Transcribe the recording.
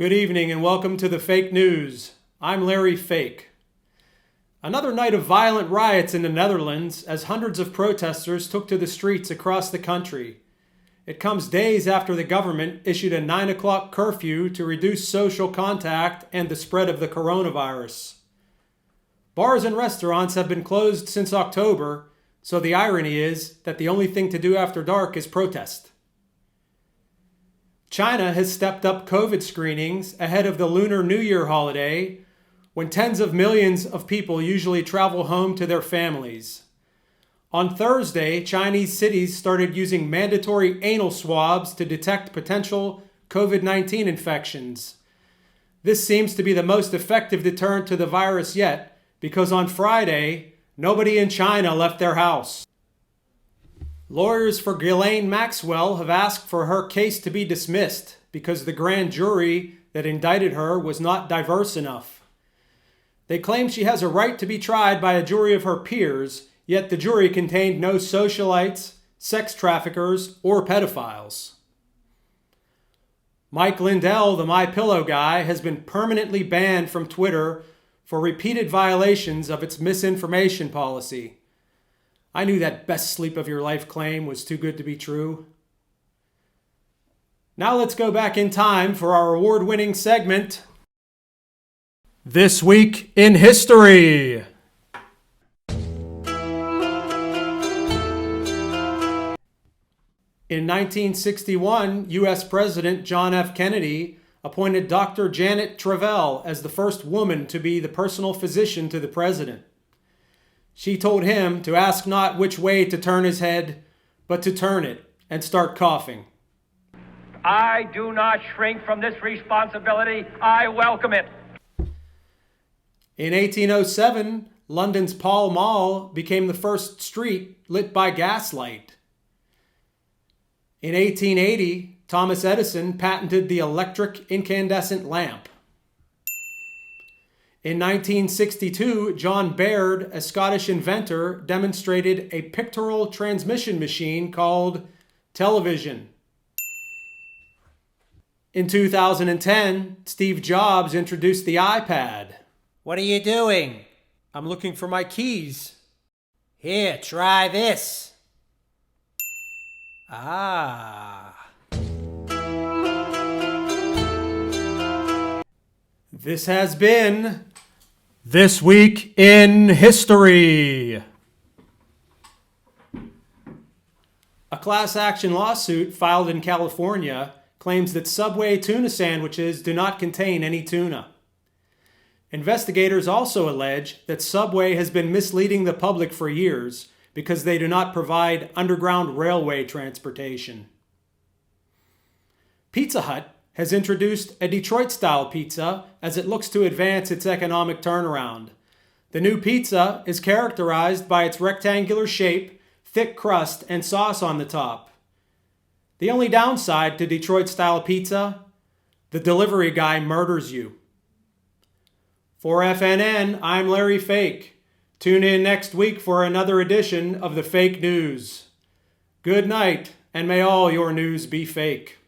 Good evening and welcome to the Fake News. I'm Larry Fayk. Another night of violent riots in the Netherlands as hundreds of protesters took to the streets across the country. It comes days after the government issued a 9 o'clock curfew to reduce social contact and the spread of the coronavirus. Bars and restaurants have been closed since October, so the irony is that the only thing to do after dark is protest. China has stepped up COVID screenings ahead of the Lunar New Year holiday, when tens of millions of people usually travel home to their families. On Thursday, Chinese cities started using mandatory anal swabs to detect potential COVID-19 infections. This seems to be the most effective deterrent to the virus yet, because on Friday, nobody in China left their house. Lawyers for Ghislaine Maxwell have asked for her case to be dismissed because the grand jury that indicted her was not diverse enough. They claim she has a right to be tried by a jury of her peers, yet the jury contained no socialites, sex traffickers, or pedophiles. Mike Lindell, the MyPillow guy, has been permanently banned from Twitter for repeated violations of its misinformation policy. I knew that best sleep of your life claim was too good to be true. Now let's go back in time for our award-winning segment, This Week in History. In 1961, U.S. President John F. Kennedy appointed Dr. Janet Travell as the first woman to be the personal physician to the president. She told him to ask not which way to turn his head, but to turn it and start coughing. I do not shrink from this responsibility. I welcome it. In 1807, London's Pall Mall became the first street lit by gaslight. In 1880, Thomas Edison patented the electric incandescent lamp. In 1962, John Baird, a Scottish inventor, demonstrated a pictorial transmission machine called television. In 2010, Steve Jobs introduced the iPad. What are you doing? I'm looking for my keys. Here, try this. Ah. This has been This Week in History. A class action lawsuit filed in California claims that Subway tuna sandwiches do not contain any tuna. Investigators also allege that Subway has been misleading the public for years because they do not provide underground railway transportation. Pizza Hut has introduced a Detroit-style pizza as it looks to advance its economic turnaround. The new pizza is characterized by its rectangular shape, thick crust, and sauce on the top. The only downside to Detroit-style pizza? The delivery guy murders you. For FNN, I'm Larry Fayk. Tune in next week for another edition of the Fake News. Good night, and may all your news be fake.